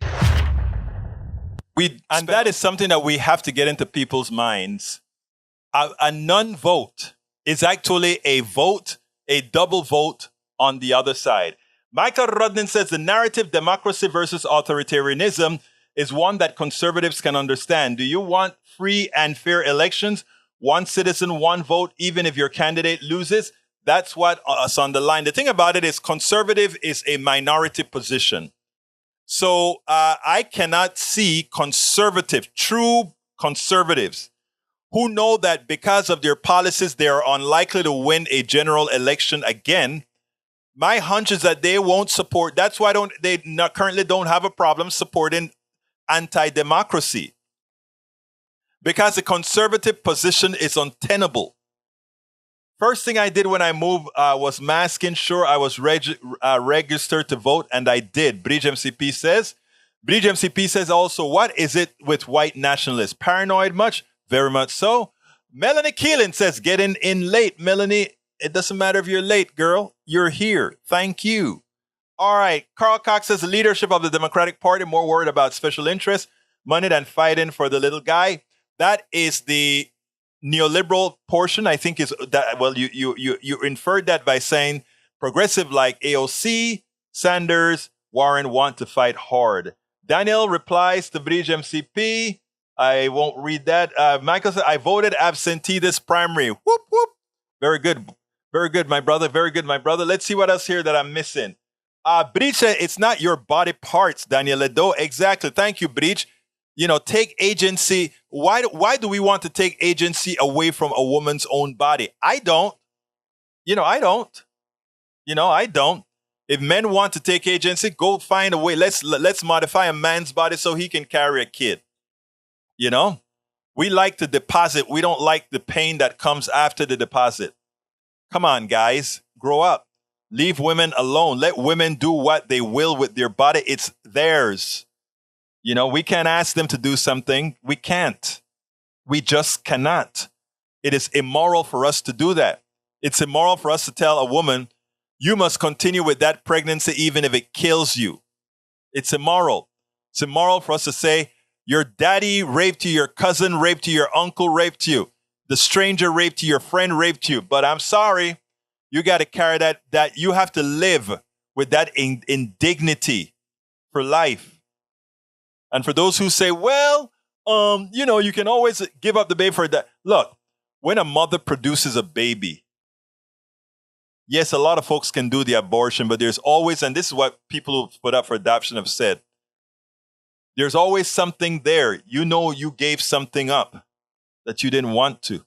[SPEAKER 1] And that is something that we have to get into people's minds. A non-vote is actually a vote, a double vote on the other side. Michael Rudnin says the narrative democracy versus authoritarianism is one that conservatives can understand. Do you want free and fair elections? One citizen, one vote, even if your candidate loses? That's what's on the line. The thing about it is conservative is a minority position. So I cannot see true conservatives who know that because of their policies, they are unlikely to win a general election again. My hunch is that they won't support. That's why they currently don't have a problem supporting anti-democracy, because the conservative position is untenable. First thing I did when I moved was masking sure I was registered to vote, and I did. Bridge MCP says also, what is it with white nationalists? Paranoid much? Very much so. Melanie Keelan says, getting in late. Melanie, it doesn't matter if you're late, girl. You're here. Thank you. All right. Carl Cox says, the leadership of the Democratic Party more worried about special interests, money than fighting for the little guy. That is the neoliberal portion, I think, is that. Well, you inferred that by saying progressive like AOC, Sanders, Warren want to fight hard. Daniel replies to Bridge MCP. I won't read that. Michael said, I voted absentee this primary. Whoop, whoop. Very good. Very good, my brother. Very good, my brother. Let's see what else here that I'm missing. Bridge said, it's not your body parts, Daniel Ledo. Exactly. Thank you, Bridge. Take agency. Why do we want to take agency away from a woman's own body? I don't. I don't. If men want to take agency, go find a way. Let's modify a man's body so he can carry a kid. We like to deposit. We don't like the pain that comes after the deposit. Come on, guys. Grow up. Leave women alone. Let women do what they will with their body. It's theirs. We can't ask them to do something. We can't. We just cannot. It is immoral for us to do that. It's immoral for us to tell a woman, you must continue with that pregnancy even if it kills you. It's immoral. It's immoral for us to say, your daddy raped you, your cousin raped you, your uncle raped you, the stranger raped you, your friend raped you. But I'm sorry, you got to carry that you have to live with that indignity for life. And for those who say, well, you can always give up the baby for that. Look, when a mother produces a baby, yes, a lot of folks can do the abortion, but there's always, and this is what people who put up for adoption have said, there's always something there. You gave something up that you didn't want to.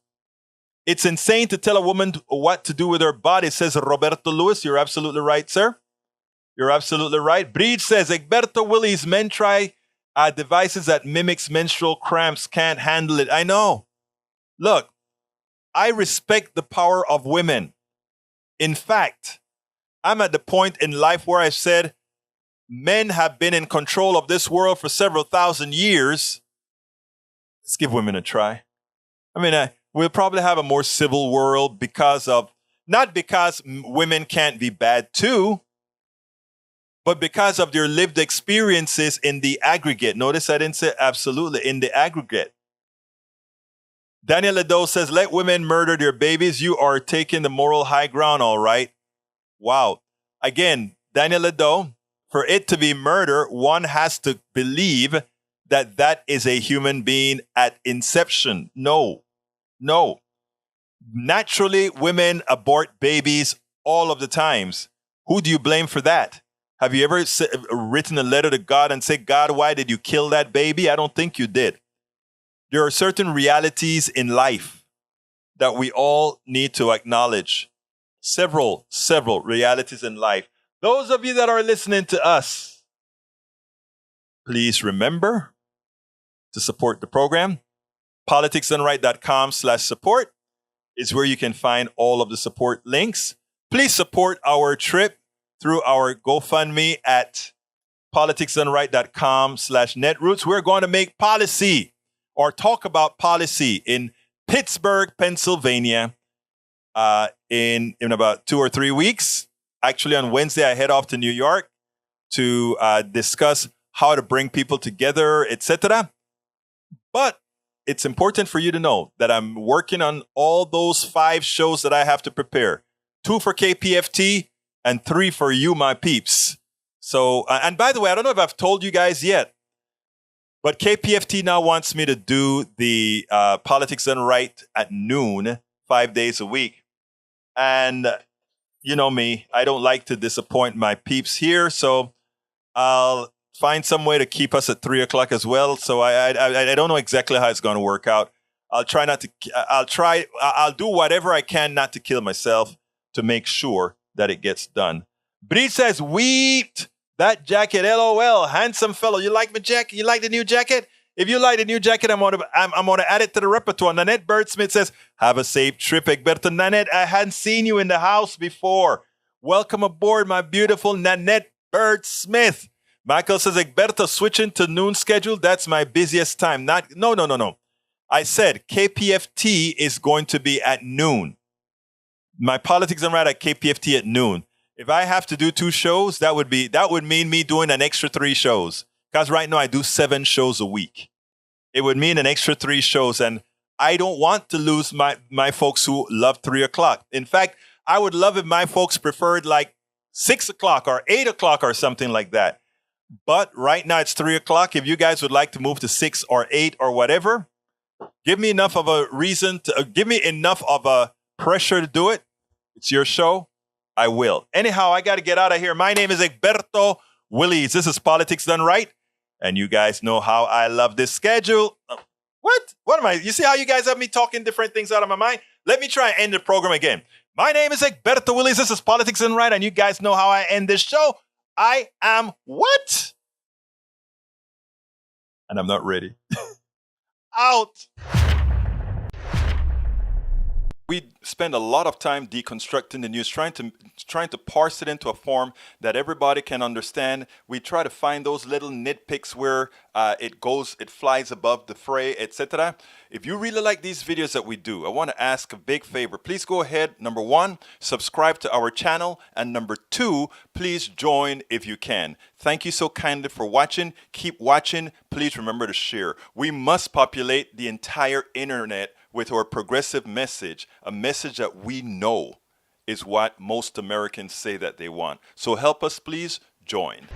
[SPEAKER 1] It's insane to tell a woman what to do with her body, says Roberto Lewis. You're absolutely right, sir. You're absolutely right. Breed says, Egberto Willies, men try devices that mimics menstrual cramps, can't handle it. I know. Look, I respect the power of women. In fact, I'm at the point in life where I've said, men have been in control of this world for several thousand years. Let's give women a try. I mean, we'll probably have a more civil world not because women can't be bad too, but because of their lived experiences in the aggregate. Notice I didn't say absolutely, in the aggregate. Daniel Ledo says, let women murder their babies. You are taking the moral high ground, all right. Wow. Again, Daniel Ledo, for it to be murder, one has to believe that is a human being at inception. No. Naturally, women abort babies all of the times. Who do you blame for that? Have you ever written a letter to God and said, God, why did you kill that baby? I don't think you did. There are certain realities in life that we all need to acknowledge. Several realities in life. Those of you that are listening to us, please remember to support the program. politicsdoneright.com/support is where you can find all of the support links. Please support our trip through our GoFundMe at politicsdoneright.com/netroots. We're going to make policy or talk about policy in Pittsburgh, Pennsylvania in about 2 or 3 weeks. Actually, on Wednesday, I head off to New York to discuss how to bring people together, etc. But it's important for you to know that I'm working on all those 5 shows that I have to prepare. 2 for KPFT and 3 for you, my peeps. So, and by the way, I don't know if I've told you guys yet, but KPFT now wants me to do the Politics Done Right at noon, 5 days a week. And you know me, I don't like to disappoint my peeps here, so I'll find some way to keep us at 3 o'clock as well. So I don't know exactly how it's going to work out. I'll do whatever I can not to kill myself to make sure that it gets done. Bree says, "Weep that jacket, LOL, handsome fellow. You like my jacket? You like the new jacket? If you like the new jacket, I'm gonna add it to the repertoire." Nanette Birdsmith says, "Have a safe trip, Egberto." Nanette, I hadn't seen you in the house before. Welcome aboard, my beautiful Nanette Birdsmith. Michael says, "Egberto, switching to noon schedule. That's my busiest time." No. I said KPFT is going to be at noon. My Politics Done Right at KPFT at noon. If I have to do 2 shows, that would mean me doing an extra 3 shows. Because right now I do 7 shows a week. It would mean an extra 3 shows. And I don't want to lose my folks who love 3 o'clock. In fact, I would love if my folks preferred like 6 o'clock or 8 o'clock or something like that. But right now it's 3 o'clock. If you guys would like to move to 6 or 8 or whatever, give me enough of a reason to give me enough of a pressure to do it. It's your show. I will. Anyhow, I got to get out of here. My name is Egberto Willies. This is Politics Done Right. And you guys know how I love this schedule. What? What am I? You see how you guys have me talking different things out of my mind? Let me try and end the program again. My name is Egberto Willies. This is Politics Done Right. And you guys know how I end this show. I am what? And I'm not ready. Out. We spend a lot of time deconstructing the news, trying to parse it into a form that everybody can understand. We try to find those little nitpicks where it flies above the fray, etc. If you really like these videos that we do, I want to ask a big favor. Please go ahead, number 1, subscribe to our channel, and number 2, please join if you can. Thank you so kindly for watching. Keep watching. Please remember to share. We must populate the entire internet with our progressive message, a message that we know is what most Americans say that they want. So help us, please join.